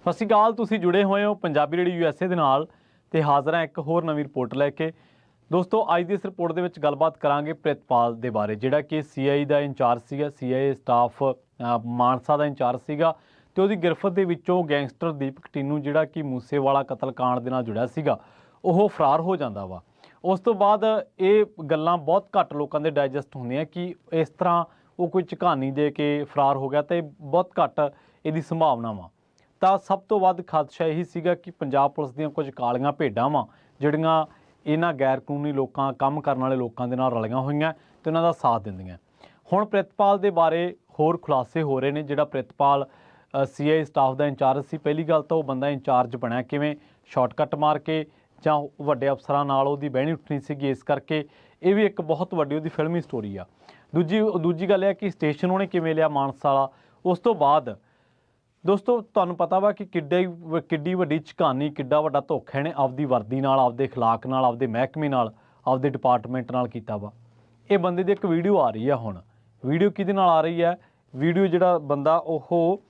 ਸਤਿ ਸ਼੍ਰੀ ਅਕਾਲ। ਤੁਸੀਂ ਜੁੜੇ ਹੋਏ ਹੋ ਪੰਜਾਬੀ ਰੇਡੀਓ USA ਦੇ ਨਾਲ ਤੇ ਹਾਜ਼ਰ ਹਾਂ ਇੱਕ ਹੋਰ ਨਵੀਂ ਰਿਪੋਰਟ ਲੈ ਕੇ। ਦੋਸਤੋ, ਅੱਜ ਦੀ ਇਸ ਰਿਪੋਰਟ ਦੇ ਵਿੱਚ ਗੱਲਬਾਤ ਕਰਾਂਗੇ ਪ੍ਰਿਤਪਾਲ ਦੇ ਬਾਰੇ, ਜਿਹੜਾ ਕਿ CI ਦਾ ਇੰਚਾਰਜ ਸੀਗਾ, CIA ਸਟਾਫ ਮਾਨਸਾ ਦਾ ਇੰਚਾਰਜ ਸੀਗਾ ਤੇ ਉਹਦੀ ਗਿਰਫਤ ਦੇ ਵਿੱਚੋਂ ਗੈਂਗਸਟਰ ਦੀਪਕ ਟੀਨੂ, ਜਿਹੜਾ ਕਿ ਮੂਸੇਵਾਲਾ ਕਤਲकांड ਦੇ ਨਾਲ ਜੁੜਿਆ ਸੀਗਾ, ਉਹ ਫਰਾਰ ਹੋ ਜਾਂਦਾ ਵਾ। ਉਸ ਤੋਂ ਬਾਅਦ ਇਹ ਗੱਲਾਂ ਬਹੁਤ ਘੱਟ ਲੋਕਾਂ ਦੇ ਡਾਈਜੈਸਟ ਹੁੰਦੀਆਂ ਕਿ ਇਸ ਤਰ੍ਹਾਂ ਉਹ ਕੋਈ ਝਕਾਨੀ ਦੇ ਕੇ ਫਰਾਰ ਹੋ ਗਿਆ, ਤੇ ਬਹੁਤ ਘੱਟ ਇਹਦੀ ਸੰਭਾਵਨਾ ਵਾ। ਤਾਂ ਸਭ ਤੋਂ ਵੱਧ ਖਦਸ਼ਾ ਇਹੀ ਸੀਗਾ ਕਿ ਪੰਜਾਬ ਪੁਲਿਸ ਦੀਆਂ ਕੁਝ ਕਾਲੀਆਂ ਭੇਡਾਂ ਵਾ, ਜਿਹੜੀਆਂ ਇਹਨਾਂ ਗੈਰ ਕਾਨੂੰਨੀ ਲੋਕਾਂ, ਕੰਮ ਕਰਨ ਵਾਲੇ ਲੋਕਾਂ ਦੇ ਨਾਲ ਰਲੀਆਂ ਹੋਈਆਂ ਤੇ ਉਹਨਾਂ ਦਾ ਸਾਥ ਦਿੰਦੀਆਂ। ਹੁਣ ਪ੍ਰਿਤਪਾਲ ਦੇ ਬਾਰੇ ਹੋਰ ਖੁਲਾਸੇ ਹੋ ਰਹੇ ਨੇ। ਜਿਹੜਾ ਪ੍ਰਿਤਪਾਲ CI ਸਟਾਫ ਦਾ ਇੰਚਾਰਜ ਸੀ, ਪਹਿਲੀ ਗੱਲ ਤਾਂ ਉਹ ਬੰਦਾ ਇੰਚਾਰਜ ਬਣਿਆ ਕਿਵੇਂ, ਸ਼ਾਰਟਕੱਟ ਮਾਰ ਕੇ ਜਾਂ ਵੱਡੇ ਅਫਸਰਾਂ ਨਾਲ ਉਹਦੀ ਬਹਿਣੀ ਉੱਠਣੀ ਸੀਗੀ, ਇਸ ਕਰਕੇ ਇਹ ਵੀ ਇੱਕ ਬਹੁਤ ਵੱਡੀ ਉਹਦੀ ਫਿਲਮੀ ਸਟੋਰੀ ਆ। ਦੂਜੀ ਗੱਲ ਇਹ ਕਿ ਸਟੇਸ਼ਨ ਉਹਨੇ ਕਿਵੇਂ ਲਿਆ ਮਾਨਸਾ ਵਾਲਾ। ਉਸ ਤੋਂ ਬਾਅਦ ਦੋਸਤੋ, ਤੁਹਾਨੂੰ ਪਤਾ ਵਾ ਕਿ ਕਿੱਡੀ ਵੱਡੀ ਝਕਾਨੀ, ਕਿੱਡਾ ਵੱਡਾ ਧੋਖਾ ਇਹਨੇ ਆਪਦੀ ਵਰਦੀ ਨਾਲ, ਆਪਦੇ ਅਖਲਾਕ ਨਾਲ, ਆਪਦੇ ਮਹਿਕਮੇ ਨਾਲ, ਆਪਦੇ ਡਿਪਾਰਟਮੈਂਟ ਨਾਲ ਕੀਤਾ ਵਾ। ਇਹ ਬੰਦੇ ਦੀ ਇੱਕ ਵੀਡੀਓ ਆ ਰਹੀ ਆ। ਹੁਣ ਵੀਡੀਓ ਕਿਹਦੇ ਨਾਲ ਆ ਰਹੀ ਹੈ? ਵੀਡੀਓ ਜਿਹੜਾ ਬੰਦਾ ਉਹ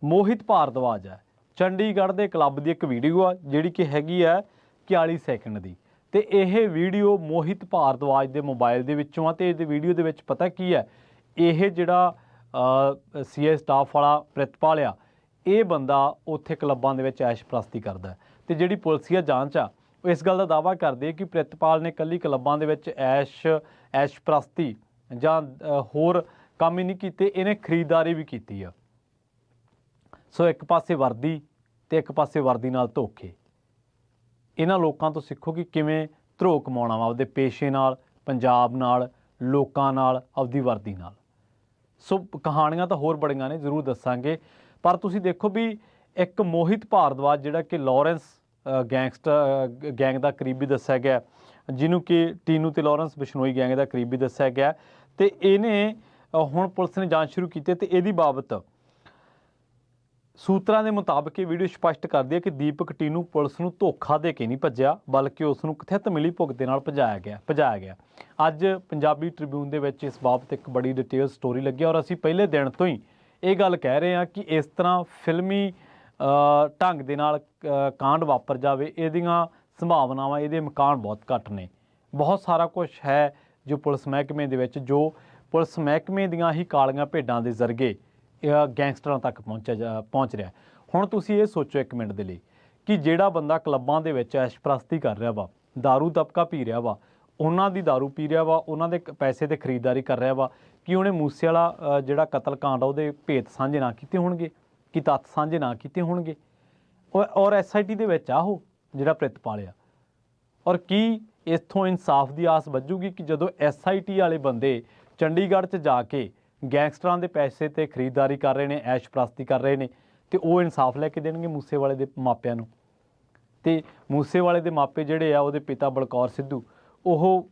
ਮੋਹਿਤ ਭਾਰਦਵਾਜ ਹੈ। ਚੰਡੀਗੜ੍ਹ ਦੇ ਕਲੱਬ ਦੀ ਇੱਕ ਵੀਡੀਓ ਆ, ਜਿਹੜੀ ਕਿ ਹੈਗੀ ਹੈ 41 ਸੈਕਿੰਡ ਦੀ। ਤੇ ਇਹ ਵੀਡੀਓ ਮੋਹਿਤ ਭਾਰਦਵਾਜ ਦੇ ਮੋਬਾਈਲ ਦੇ ਵਿੱਚੋਂ ਆ। ਤੇ ਇਹਦੇ ਵੀਡੀਓ ਦੇ ਵਿੱਚ ਪਤਾ ਕੀ ਹੈ, ਇਹ ਜਿਹੜਾ CI ਸਟਾਫ ਵਾਲਾ ਪ੍ਰਿਤਪਾਲ ਆ, ਇਹ ਬੰਦਾ ਉੱਥੇ ਕਲੱਬਾਂ ਦੇ ਵਿੱਚ ਐਸ਼ਪ੍ਰਸਤੀ ਕਰਦਾ। ਤੇ ਜਿਹੜੀ ਪੁਲਿਸੀਆ ਜਾਂਚ ਆ, ਉਹ ਇਸ ਗੱਲ ਦਾ ਦਾਅਵਾ ਕਰਦੀ ਹੈ ਕਿ ਪ੍ਰਿਤਪਾਲ ਨੇ ਇਕੱਲੀ ਕਲੱਬਾਂ ਦੇ ਵਿੱਚ ਐਸ਼ਪ੍ਰਸਤੀ ਜਾਂ ਹੋਰ ਕੰਮ ਹੀ ਨਹੀਂ ਕੀਤੇ, ਇਹਨੇ ਖਰੀਦਦਾਰੀ ਵੀ ਕੀਤੀ ਆ। ਸੋ ਇੱਕ ਪਾਸੇ ਵਰਦੀ ਤੇ ਇੱਕ ਪਾਸੇ ਵਰਦੀ ਨਾਲ ਧੋਖੇ। ਇਹਨਾਂ ਲੋਕਾਂ ਤੋਂ ਸਿੱਖੋ ਕਿ ਕਿਵੇਂ ਧਰੋ ਕਮਾਉਣਾ ਵਾ, ਆਪਦੇ ਪੇਸ਼ੇ ਨਾਲ, ਪੰਜਾਬ ਨਾਲ, ਲੋਕਾਂ ਨਾਲ, ਆਪਦੀ ਵਰਦੀ ਨਾਲ। ਸੋ ਕਹਾਣੀਆਂ ਤਾਂ ਹੋਰ ਬੜੀਆਂ ਨੇ, ਜ਼ਰੂਰ ਦੱਸਾਂਗੇ। ਪਰ ਤੁਸੀਂ ਦੇਖੋ ਵੀ ਇੱਕ ਮੋਹਿਤ ਭਾਰਦਵਾਜ, ਜਿਹੜਾ ਕਿ ਲਾਰੈਂਸ ਗੈਂਗ ਦਾ ਕਰੀਬੀ ਦੱਸਿਆ ਗਿਆ, ਜਿਹਨੂੰ ਕਿ ਟੀਨੂ ਤੇ ਲਾਰੈਂਸ ਬਿਸ਼ਨੋਈ ਗੈਂਗ ਦਾ ਕਰੀਬੀ ਦੱਸਿਆ ਗਿਆ, ਤੇ ਇਹਨੇ ਹੁਣ ਪੁਲਿਸ ਨੇ ਜਾਂਚ ਸ਼ੁਰੂ ਕੀਤੀ। ਤੇ ਇਹਦੀ ਬਾਬਤ ਸੂਤਰਾਂ ਦੇ ਮੁਤਾਬਕ ਇਹ ਵੀਡੀਓ ਸਪਸ਼ਟ ਕਰਦੀ ਹੈ ਕਿ ਦੀਪਕ ਟੀਨੂ ਪੁਲਿਸ ਨੂੰ ਧੋਖਾ ਦੇ ਕੇ ਨਹੀਂ ਭੱਜਿਆ, ਬਲਕਿ ਉਸ ਨੂੰ ਕਥਿਤ ਮਿਲੀ ਭੁਗਤ ਦੇ ਨਾਲ ਭਜਾਇਆ ਗਿਆ। ਅੱਜ ਪੰਜਾਬੀ ਟ੍ਰਿਬਿਊਨ ਦੇ ਵਿੱਚ ਇਸ ਬਾਬਤ ਇੱਕ ਬੜੀ ਡਿਟੇਲ ਸਟੋਰੀ ਲੱਗੀ, ਔਰ ਅਸੀਂ ਪਹਿਲੇ ਦਿਨ ਤੋਂ ਹੀ ਇਹ ਗੱਲ ਕਹਿ ਰਹੇ ਹਾਂ ਕਿ ਇਸ ਤਰ੍ਹਾਂ ਫਿਲਮੀ ਢੰਗ ਦੇ ਨਾਲ ਕਾਂਡ ਵਾਪਰ ਜਾਵੇ, ਇਹਦੀਆਂ ਸੰਭਾਵਨਾਵਾਂ, ਇਹਦੇ ਮਕਾਨ ਬਹੁਤ ਘੱਟ ਨੇ। ਬਹੁਤ ਸਾਰਾ ਕੁਝ ਹੈ ਜੋ ਪੁਲਿਸ ਮਹਿਕਮੇ ਦੇ ਵਿੱਚ, ਜੋ ਪੁਲਿਸ ਮਹਿਕਮੇ ਦੀਆਂ ਹੀ ਕਾਲੀਆਂ ਭੇਡਾਂ ਦੇ ਜ਼ਰੀਏ ਗੈਂਗਸਟਰਾਂ ਤੱਕ ਪਹੁੰਚ ਰਿਹਾ। ਹੁਣ ਤੁਸੀਂ ਇਹ ਸੋਚੋ ਇੱਕ ਮਿੰਟ ਦੇ ਲਈ ਕਿ ਜਿਹੜਾ ਬੰਦਾ ਕਲੱਬਾਂ ਦੇ ਵਿੱਚ ਐਸ਼ਪ੍ਰਸਤੀ ਕਰ ਰਿਹਾ ਵਾ, ਦਾਰੂ ਦਬਕਾ ਪੀ ਰਿਹਾ ਵਾ, ਉਹਨਾਂ ਦੀ ਦਾਰੂ ਪੀ ਰਿਹਾ ਵਾ, ਉਹਨਾਂ ਦੇ ਪੈਸੇ 'ਤੇ ਖਰੀਦਦਾਰੀ ਕਰ ਰਿਹਾ ਵਾ, ਕਿ ਉਹਨੇ ਮੂਸੇ ਵਾਲਾ ਜਿਹੜਾ ਕਤਲकांड ਆ ਉਹਦੇ ਭੇਤ ਸਾਂਝੇ ਨਾ ਕੀਤੇ ਹੋਣਗੇ, ਕਿ ਤੱਥ ਸਾਂਝੇ ਨਾ ਕੀਤੇ ਹੋਣਗੇ। ਔਰ SIT ਦੇ ਵਿੱਚ ਆ ਉਹ ਜਿਹੜਾ ਪ੍ਰਿਤਪਾਲ ਆ। ਔਰ ਕੀ ਇੱਥੋਂ ਇਨਸਾਫ ਦੀ ਆਸ ਵੱਜੂਗੀ ਕਿ ਜਦੋਂ SIT ਵਾਲੇ ਬੰਦੇ ਚੰਡੀਗੜ੍ਹ 'ਚ ਜਾ ਕੇ ਗੈਂਗਸਟਰਾਂ ਦੇ ਪੈਸੇ 'ਤੇ ਖਰੀਦਦਾਰੀ ਕਰ ਰਹੇ ਨੇ, ਐਸ਼ਪ੍ਰਸਤੀ ਕਰ ਰਹੇ ਨੇ, ਤੇ ਉਹ ਇਨਸਾਫ ਲੈ ਕੇ ਦੇਣਗੇ ਮੂਸੇਵਾਲੇ ਦੇ ਮਾਪਿਆਂ ਨੂੰ? ਤੇ ਮੂਸੇਵਾਲੇ ਦੇ ਮਾਪੇ ਜਿਹੜੇ ਆ, ਉਹਦੇ ਪਿਤਾ ਬਲਕੌਰ ਸਿੱਧੂ, ਉਹ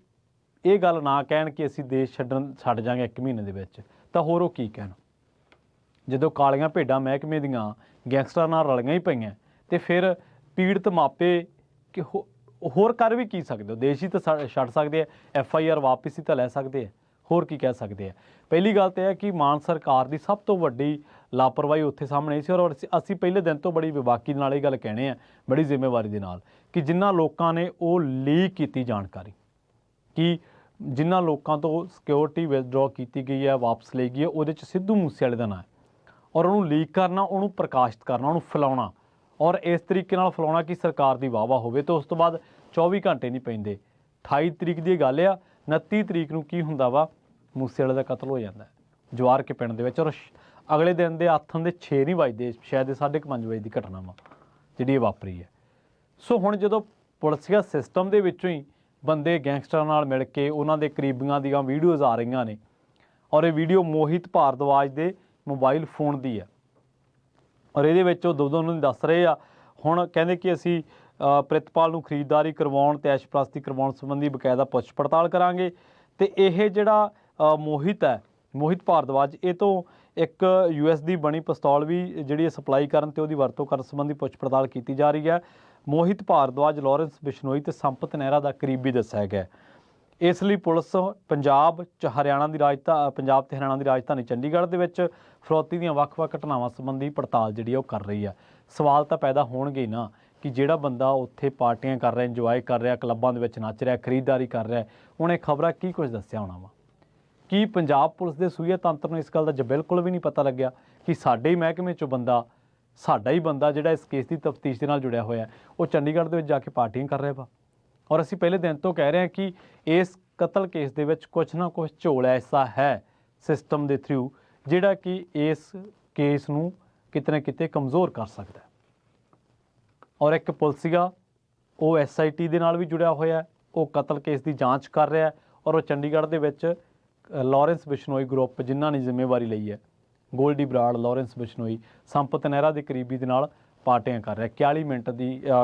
ਇਹ ਗੱਲ ਨਾ ਕਹਿਣ ਕਿ ਅਸੀਂ ਦੇਸ਼ ਛੱਡ ਜਾਵਾਂਗੇ 1 ਮਹੀਨੇ ਦੇ ਵਿੱਚ, ਤਾਂ ਹੋਰ ਉਹ ਕੀ ਕਹਿਣ? ਜਦੋਂ ਕਾਲੀਆਂ ਭੇਡਾਂ ਮਹਿਕਮੇ ਦੀਆਂ ਗੈਂਗਸਟਰਾਂ ਨਾਲ ਰਲੀਆਂ ਹੀ ਪਈਆਂ, ਤੇ ਫਿਰ ਪੀੜਤ ਮਾਪੇ ਕਿ ਹੋਰ ਕਰ ਵੀ ਕੀ ਸਕਦੇ ਹੋ? ਦੇਸ਼ ਹੀ ਤਾਂ ਛੱਡ ਸਕਦੇ ਆ, FIR ਵਾਪਸ ਹੀ ਤਾਂ ਲੈ ਸਕਦੇ ਆ, ਹੋਰ ਕੀ ਕਹਿ ਸਕਦੇ ਆ? ਪਹਿਲੀ ਗੱਲ ਤਾਂ ਇਹ ਹੈ ਕਿ ਮਾਨ ਸਰਕਾਰ ਦੀ ਸਭ ਤੋਂ ਵੱਡੀ ਲਾਪਰਵਾਹੀ ਉੱਥੇ ਸਾਹਮਣੇ ਸੀ। ਔਰ ਅਸੀਂ ਪਹਿਲੇ ਦਿਨ ਤੋਂ ਬੜੀ ਬੇਬਾਕੀ ਨਾਲ ਇਹ ਗੱਲ ਕਹਿਣੇ ਆ, ਬੜੀ ਜ਼ਿੰਮੇਵਾਰੀ ਦੇ ਨਾਲ, ਕਿ ਜਿਨ੍ਹਾਂ ਲੋਕਾਂ ਨੇ ਉਹ ਲੀਕ ਕੀਤੀ ਜਾਣਕਾਰੀ, ਕਿ ਜਿਨ੍ਹਾਂ ਲੋਕਾਂ ਤੋਂ ਸਿਕਿਉਰਿਟੀ ਵਿਦਡਰਾਅ ਕੀਤੀ ਗਈ ਹੈ, ਵਾਪਸ ਲਈ ਗਈ ਹੈ, ਉਹਦੇ 'ਚ ਸਿੱਧੂ ਮੂਸੇਵਾਲੇ ਦਾ ਨਾਂ ਹੈ। ਔਰ ਉਹਨੂੰ ਲੀਕ ਕਰਨਾ, ਉਹਨੂੰ ਪ੍ਰਕਾਸ਼ਿਤ ਕਰਨਾ, ਉਹਨੂੰ ਫੈਲਾਉਣਾ, ਔਰ ਇਸ ਤਰੀਕੇ ਨਾਲ ਫੈਲਾਉਣਾ ਕਿ ਸਰਕਾਰ ਦੀ ਵਾਹ-ਵਾਹ ਹੋਵੇ। ਤੇ ਉਸ ਤੋਂ ਬਾਅਦ 24 ਘੰਟੇ ਨਹੀਂ ਪੈਂਦੇ, 28 ਤਰੀਕ ਦੀ ਗੱਲ ਆ, 29 ਤਰੀਕ ਨੂੰ ਕੀ ਹੁੰਦਾ ਵਾ, ਮੂਸੇਵਾਲੇ ਦਾ ਕਤਲ ਹੋ ਜਾਂਦਾ ਜਵਾਰ ਕੇ ਪਿੰਡ ਦੇ ਵਿੱਚ। ਔਰ ਅਗਲੇ ਦਿਨ ਦੇ ਆਥਣ ਦੇ 6 ਨਹੀਂ ਵੱਜਦੇ, ਸ਼ਾਇਦ 5:30 ਵਜੇ ਦੀ ਘਟਨਾ ਵਾ ਜਿਹੜੀ ਇਹ ਵਾਪਰੀ ਹੈ। ਸੋ ਹੁਣ ਜਦੋਂ ਪੁਲਿਸੀਆ ਸਿਸਟਮ ਦੇ ਵਿੱਚੋਂ ਹੀ ਬੰਦੇ ਗੈਂਗਸਟਰਾਂ ਨਾਲ ਮਿਲ ਕੇ ਉਹਨਾਂ ਦੇ ਕਰੀਬੀਆਂ ਦੀਆਂ ਵੀਡੀਓਜ਼ ਆ ਰਹੀਆਂ ਨੇ, ਔਰ ਇਹ ਵੀਡੀਓ ਮੋਹਿਤ ਭਾਰਦਵਾਜ ਦੇ ਮੋਬਾਈਲ ਫੋਨ ਦੀ ਹੈ, ਔਰ ਇਹਦੇ ਵਿੱਚ ਉਹ ਦੋਦੋਂ ਨੂੰ ਦੱਸ ਰਹੇ ਆ। ਹੁਣ ਕਹਿੰਦੇ ਕਿ ਅਸੀਂ ਪ੍ਰਿਤਪਾਲ ਨੂੰ ਖਰੀਦਦਾਰੀ ਕਰਵਾਉਣ ਤੇ ਐਸ਼ਪ੍ਰਸਤੀ ਕਰਵਾਉਣ ਸੰਬੰਧੀ ਬਕਾਇਦਾ ਪੁੱਛ ਪੜਤਾਲ ਕਰਾਂਗੇ। ਤੇ ਇਹ ਜਿਹੜਾ ਮੋਹਿਤ ਹੈ, ਮੋਹਿਤ ਭਾਰਦਵਾਜ, ਇਹ ਤੋਂ ਇੱਕ US ਦੀ ਬਣੀ ਪਿਸਤੌਲ ਵੀ ਜਿਹੜੀ ਸਪਲਾਈ ਕਰਨ ਤੇ ਉਹਦੀ ਵਰਤੋਂ ਕਰਨ ਸੰਬੰਧੀ ਪੁੱਛ ਪੜਤਾਲ ਕੀਤੀ ਜਾ ਰਹੀ ਹੈ। ਮੋਹਿਤ ਭਾਰਦਵਾਜ ਲਾਰੈਂਸ ਬਿਸ਼ਨੋਈ ਤੇ ਸੰਪਤ ਨਹਿਰਾ ਦਾ ਕਰੀਬੀ ਦੱਸਿਆ ਗਿਆ। ਇਸ ਲਈ ਪੁਲਿਸ ਪੰਜਾਬ ਤੇ ਹਰਿਆਣਾ ਦੀ ਰਾਜਧਾਨੀ ਚੰਡੀਗੜ੍ਹ ਦੇ ਵਿੱਚ ਫਰੌਤੀ ਦੀਆਂ ਵੱਖ-ਵੱਖ ਘਟਨਾਵਾਂ ਸੰਬੰਧੀ ਪੜਤਾਲ ਜਿਹੜੀ ਉਹ ਕਰ ਰਹੀ ਹੈ। ਸਵਾਲ ਤਾਂ ਪੈਦਾ ਹੋਣਗੇ ਹੀ ਨਾ ਕਿ ਜਿਹੜਾ ਬੰਦਾ ਉੱਥੇ ਪਾਰਟੀਆਂ ਕਰ ਰਿਹਾ, ਇੰਜੋਏ ਕਰ ਰਿਹਾ, ਕਲੱਬਾਂ ਦੇ ਵਿੱਚ ਨੱਚ ਰਿਹਾ, ਖਰੀਦਦਾਰੀ ਕਰ ਰਿਹਾ, ਉਹਨੇ ਖਬਰਾਂ ਕੀ ਕੁਝ ਦੱਸਿਆ ਹੋਣਾ ਵਾ। ਕੀ ਪੰਜਾਬ ਪੁਲਿਸ ਦੇ ਸੂਹੀਆ ਤੰਤਰ ਨੂੰ ਇਸ ਗੱਲ ਦਾ ਬਿਲਕੁਲ ਵੀ ਨਹੀਂ ਪਤਾ ਲੱਗਿਆ ਕਿ ਸਾਡੇ ਹੀ ਮਹਿਕਮੇ 'ਚੋਂ ਬੰਦਾ, ਸਾਡਾ ਹੀ ਬੰਦਾ ਜਿਹੜਾ ਇਸ ਕੇਸ ਦੀ ਤਫਤੀਸ਼ ਦੇ ਨਾਲ ਜੁੜਿਆ ਹੋਇਆ, ਉਹ ਚੰਡੀਗੜ੍ਹ ਦੇ ਵਿੱਚ ਜਾ ਕੇ ਪਾਰਟੀਆਂ ਕਰ ਰਿਹਾ ਵਾ। ਔਰ ਅਸੀਂ ਪਹਿਲੇ ਦਿਨ ਤੋਂ ਕਹਿ ਰਹੇ ਹਾਂ ਕਿ ਇਸ ਕਤਲ ਕੇਸ ਦੇ ਵਿੱਚ ਕੁਛ ਨਾ ਕੁਛ ਝੋਲ ਐਸਾ ਹੈ ਸਿਸਟਮ ਦੇ ਥਰੂ ਜਿਹੜਾ ਕਿ ਇਸ ਕੇਸ ਨੂੰ ਕਿਤੇ ਨਾ ਕਿਤੇ ਕਮਜ਼ੋਰ ਕਰ ਸਕਦਾ ਹੈ। ਔਰ ਇੱਕ ਪੁਲਿਸੀਆ ਉਹ SIT ਦੇ ਨਾਲ ਵੀ ਜੁੜਿਆ ਹੋਇਆ, ਉਹ ਕਤਲ ਕੇਸ ਦੀ ਜਾਂਚ ਕਰ ਰਿਹਾ ਔਰ ਉਹ ਚੰਡੀਗੜ੍ਹ ਦੇ ਵਿੱਚ ਲਾਰੈਂਸ ਬਿਸ਼ਨੋਈ ਗਰੁੱਪ ਜਿਨ੍ਹਾਂ ਨੇ ਜ਼ਿੰਮੇਵਾਰੀ ਲਈ ਹੈ, ਗੋਲਡੀ ਬਰਾੜ, ਲਾਰੈਂਸ ਬਿਸ਼ਨੋਈ, ਸੰਪਤ ਨਹਿਰਾ ਦੇ ਕਰੀਬੀ ਦੇ ਨਾਲ ਪਾਰਟੀਆਂ ਕਰ ਰਿਹਾ।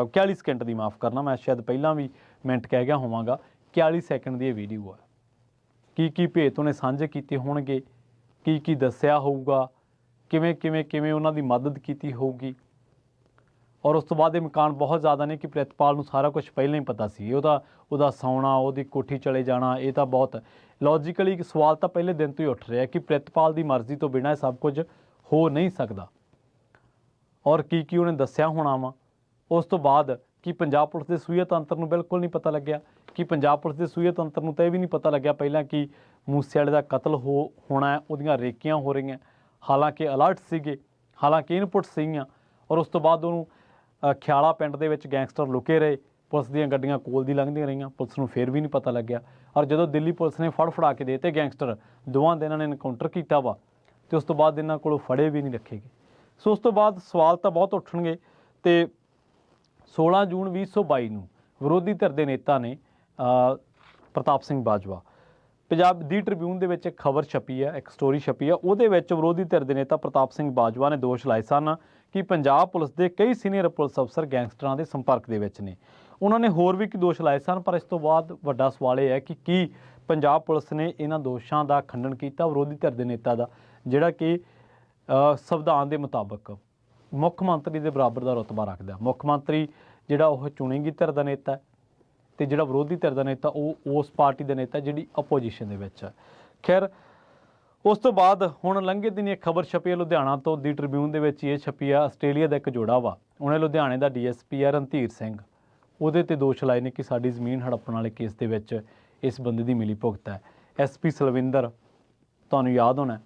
41 ਸਕਿੰਟ ਦੀ ਮਾफ़ ਕਰਨਾ, ਮੈਂ ਸ਼ਾਇਦ ਪਹਿਲਾਂ ਵੀ ਮਿੰਟ ਕਹਿ ਗਿਆ ਹੋਵਾਂਗਾ। 41 ਸੈਕਿੰਡ ਦੀ ਇਹ ਵੀਡੀਓ ਹੈ। ਕੀ ਭੇਤ ਉਹਨੇ ਸਾਂਝੇ ਕੀਤੇ ਹੋਣਗੇ, ਕੀ ਦੱਸਿਆ ਹੋਊਗਾ, ਕਿਵੇਂ ਉਹਨਾਂ ਦੀ ਮਦਦ ਕੀਤੀ ਹੋਊਗੀ। ਔਰ ਉਸ ਤੋਂ ਬਾਅਦ ਇਹ ਮਕਾਨ ਬਹੁਤ ਜ਼ਿਆਦਾ ਨੇ ਕਿ ਪ੍ਰਿਤਪਾਲ ਨੂੰ ਸਾਰਾ ਕੁਝ ਪਹਿਲਾਂ ਹੀ ਪਤਾ ਸੀ। ਉਹਦਾ ਸੌਣਾ, ਉਹਦੀ ਕੋਠੀ ਚਲੇ ਜਾਣਾ, ਇਹ ਤਾਂ ਬਹੁਤ ਲੌਜੀਕਲੀ ਸਵਾਲ ਤਾਂ ਪਹਿਲੇ ਦਿਨ ਤੋਂ ਹੀ ਉੱਠ ਰਿਹਾ ਕਿ ਪ੍ਰਿਤਪਾਲ ਦੀ ਮਰਜ਼ੀ ਤੋਂ ਬਿਨਾਂ ਇਹ ਸਭ ਕੁਝ ਹੋ ਨਹੀਂ ਸਕਦਾ। ਔਰ ਕੀ ਉਹਨੇ ਦੱਸਿਆ ਹੋਣਾ ਵਾ। ਉਸ ਤੋਂ ਬਾਅਦ ਕਿ ਪੰਜਾਬ ਪੁਲਿਸ ਦੇ ਸੂਹੀਆ ਤੰਤਰ ਨੂੰ ਬਿਲਕੁਲ ਨਹੀਂ ਪਤਾ ਲੱਗਿਆ ਕਿ ਪੰਜਾਬ ਪੁਲਿਸ ਦੇ ਸੂਹੀਆ ਤੰਤਰ ਨੂੰ ਤਾਂ ਇਹ ਵੀ ਨਹੀਂ ਪਤਾ ਲੱਗਿਆ ਪਹਿਲਾਂ ਕਿ ਮੂਸੇ ਵਾਲੇ ਦਾ ਕਤਲ ਹੋਣਾ, ਉਹਦੀਆਂ ਰੇਕੀਆਂ ਹੋ ਰਹੀਆਂ, ਹਾਲਾਂਕਿ ਅਲਰਟ ਸੀਗੇ, ਹਾਲਾਂਕਿ ਇਨਪੁੱਟ ਸੀਗੀਆਂ। ਔਰ ਉਸ ਤੋਂ ਬਾਅਦ ਉਹਨੂੰ ਖਿਆਲਾ ਪਿੰਡ ਦੇ ਵਿੱਚ ਗੈਂਗਸਟਰ ਲੁਕੇ ਰਹੇ, ਪੁਲਿਸ ਦੀਆਂ ਗੱਡੀਆਂ ਕੋਲ ਦੀ ਲੰਘਦੀਆਂ ਰਹੀਆਂ, ਪੁਲਿਸ ਨੂੰ ਫਿਰ ਵੀ ਨਹੀਂ ਪਤਾ ਲੱਗਿਆ। ਔਰ ਜਦੋਂ ਦਿੱਲੀ ਪੁਲਿਸ ਨੇ ਫੜਾ ਕੇ ਦੇ ਤੇ ਗੈਂਗਸਟਰ, ਦੋਵਾਂ ਦੇ ਇਹਨਾਂ ਨੇ ਐਨਕਾਊਂਟਰ ਕੀਤਾ ਵਾ, ਅਤੇ ਉਸ ਤੋਂ ਬਾਅਦ ਇਹਨਾਂ ਕੋਲੋਂ ਫੜੇ ਵੀ ਨਹੀਂ ਰੱਖੇ ਗਏ। ਸੋ ਉਸ ਤੋਂ ਬਾਅਦ ਸਵਾਲ ਤਾਂ ਬਹੁਤ ਉੱਠਣਗੇ। ਅਤੇ 16 ਜੂਨ 2022 ਨੂੰ ਵਿਰੋਧੀ ਧਿਰ ਦੇ ਨੇਤਾ ਨੇ ਪ੍ਰਤਾਪ ਸਿੰਘ ਬਾਜਵਾ, ਪੰਜਾਬ ਦੀ ਟ੍ਰਿਬਿਊਨ ਦੇ ਵਿੱਚ ਇੱਕ ਖਬਰ ਛਪੀ ਹੈ, ਇੱਕ ਸਟੋਰੀ ਛਪੀ ਹੈ। ਉਹਦੇ ਵਿੱਚ ਵਿਰੋਧੀ ਧਿਰ ਦੇ ਨੇਤਾ ਪ੍ਰਤਾਪ ਸਿੰਘ ਬਾਜਵਾ ਨੇ ਦੋਸ਼ ਲਾਏ ਸਨ ਕਿ ਪੰਜਾਬ ਪੁਲਿਸ ਦੇ ਕਈ ਸੀਨੀਅਰ ਪੁਲਿਸ ਅਫਸਰ ਗੈਂਗਸਟਰਾਂ ਦੇ ਸੰਪਰਕ ਦੇ ਵਿੱਚ ਨੇ। ਉਹਨਾਂ ਨੇ ਹੋਰ ਵੀ ਦੋਸ਼ ਲਾਏ ਸਨ, ਪਰ ਇਸ ਤੋਂ ਬਾਅਦ ਵੱਡਾ ਸਵਾਲ ਇਹ ਹੈ ਕਿ ਕੀ ਪੰਜਾਬ ਪੁਲਿਸ ਨੇ ਇਹਨਾਂ ਦੋਸ਼ਾਂ ਦਾ ਖੰਡਨ ਕੀਤਾ। ਵਿਰੋਧੀ ਧਿਰ ਦੇ ਨੇਤਾ ਦਾ, ਜਿਹੜਾ ਕਿ ਸੰਵਿਧਾਨ ਦੇ ਮੁਤਾਬਕ ਮੁੱਖ ਮੰਤਰੀ ਦੇ ਬਰਾਬਰ ਦਾ ਰੁਤਬਾ ਰੱਖਦਾ। ਮੁੱਖ ਮੰਤਰੀ ਜਿਹੜਾ ਉਹ ਚੁਣੇਗੀ ਧਿਰ ਦਾ ਨੇਤਾ, ਅਤੇ ਜਿਹੜਾ ਵਿਰੋਧੀ ਧਿਰ ਦਾ ਨੇਤਾ ਉਹ ਉਸ ਪਾਰਟੀ ਦਾ ਨੇਤਾ ਜਿਹੜੀ ਅਪੋਜੀਸ਼ਨ ਦੇ ਵਿੱਚ ਹੈ। ਖੈਰ, ਉਸ ਤੋਂ ਬਾਅਦ ਹੁਣ ਲੰਘੇ ਦਿਨ ਇੱਕ ਖਬਰ ਛਪੀ ਹੈ ਲੁਧਿਆਣਾ ਤੋਂ, ਦੀ ਟ੍ਰਿਬਿਊਨ ਦੇ ਵਿੱਚ ਇਹ ਛਪੀ ਆ। ਆਸਟ੍ਰੇਲੀਆ ਦਾ ਇੱਕ ਜੋੜਾ ਵਾ, ਉਹਨੇ ਲੁਧਿਆਣੇ ਦਾ DSP ਰਣਧੀਰ ਸਿੰਘ, ਉਹਦੇ 'ਤੇ ਦੋਸ਼ ਲਾਏ ਨੇ ਕਿ ਸਾਡੀ ਜ਼ਮੀਨ ਹੜੱਪਣ ਵਾਲੇ ਕੇਸ ਦੇ ਵਿੱਚ ਇਸ ਬੰਦੇ ਦੀ ਮਿਲੀ ਭੁਗਤ ਹੈ। SP ਸਲਵਿੰਦਰ, ਤੁਹਾਨੂੰ ਯਾਦ ਹੋਣਾ,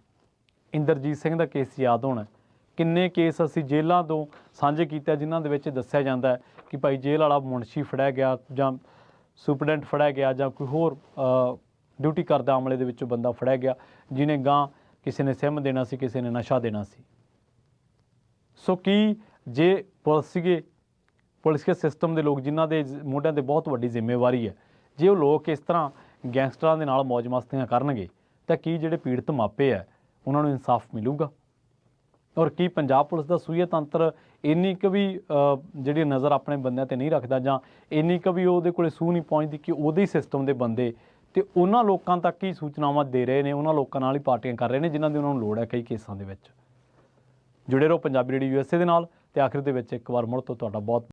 ਇੰਦਰਜੀਤ ਸਿੰਘ ਦਾ ਕੇਸ ਯਾਦ ਹੋਣਾ। ਕਿੰਨੇ ਕੇਸ ਅਸੀਂ ਜੇਲ੍ਹਾਂ ਤੋਂ ਸਾਂਝੇ ਕੀਤੇ ਜਿਨ੍ਹਾਂ ਦੇ ਵਿੱਚ ਦੱਸਿਆ ਜਾਂਦਾ ਹੈ ਕਿ ਭਾਈ ਜੇਲ੍ਹ ਵਾਲਾ ਮੁਨਸ਼ੀ ਫੜਿਆ ਗਿਆ ਜਾਂ ਸੁਪਰਡੈਂਟ ਫੜਿਆ ਗਿਆ ਜਾਂ ਕੋਈ ਹੋਰ ਡਿਊਟੀ ਕਰਦਾ ਅਮਲੇ ਦੇ ਵਿੱਚੋਂ ਬੰਦਾ ਫੜਿਆ ਗਿਆ, ਜਿਹਨੇ ਗਾਂ ਕਿਸੇ ਨੇ ਸਿਮ ਦੇਣਾ ਸੀ, ਕਿਸੇ ਨੇ ਨਸ਼ਾ ਦੇਣਾ ਸੀ। ਸੋ ਕੀ ਜੇ ਪੁਲਿਸ ਕੇ ਸਿਸਟਮ ਦੇ ਲੋਕ ਜਿਨ੍ਹਾਂ ਦੇ ਮੋਢਿਆਂ 'ਤੇ ਬਹੁਤ ਵੱਡੀ ਜ਼ਿੰਮੇਵਾਰੀ ਹੈ, ਜੇ ਉਹ ਲੋਕ ਇਸ ਤਰ੍ਹਾਂ ਗੈਂਗਸਟਰਾਂ ਦੇ ਨਾਲ ਮੌਜ ਮਸਤੀਆਂ ਕਰਨਗੇ ਤਾਂ ਕੀ ਜਿਹੜੇ ਪੀੜਤ ਮਾਪੇ ਹੈ ਉਹਨਾਂ ਨੂੰ ਇਨਸਾਫ ਮਿਲੂਗਾ। ਔਰ ਕੀ ਪੰਜਾਬ ਪੁਲਿਸ ਦਾ ਸੂਹੀਆ ਤੰਤਰ ਇੰਨੀ ਕੁ ਵੀ ਜਿਹੜੀ ਨਜ਼ਰ ਆਪਣੇ ਬੰਦਿਆਂ 'ਤੇ ਨਹੀਂ ਰੱਖਦਾ, ਜਾਂ ਇੰਨੀ ਕੁ ਵੀ ਉਹਦੇ ਕੋਲ ਸੂਹ ਨਹੀਂ ਪਹੁੰਚਦੀ ਕਿ ਉਹਦੇ ਸਿਸਟਮ ਦੇ ਬੰਦੇ ਅਤੇ ਉਹਨਾਂ ਲੋਕਾਂ ਤੱਕ ਹੀ ਸੂਚਨਾਵਾਂ ਦੇ ਰਹੇ ਨੇ, ਉਹਨਾਂ ਲੋਕਾਂ ਨਾਲ ਹੀ ਪਾਰਟੀਆਂ ਕਰ ਰਹੇ ਨੇ ਜਿਨ੍ਹਾਂ ਦੀ ਉਹਨਾਂ ਨੂੰ ਲੋੜ ਹੈ ਕਈ ਕੇਸਾਂ ਦੇ ਵਿੱਚ। ਜੁੜੇ ਰਹੋ ਪੰਜਾਬੀ ਰੇਡੀਓ USA ਦੇ ਨਾਲ। ਅਤੇ ਆਖਿਰ ਦੇ ਵਿੱਚ ਇੱਕ ਵਾਰ ਮੁੜ ਤੋਂ ਤੁਹਾਡਾ ਬਹੁਤ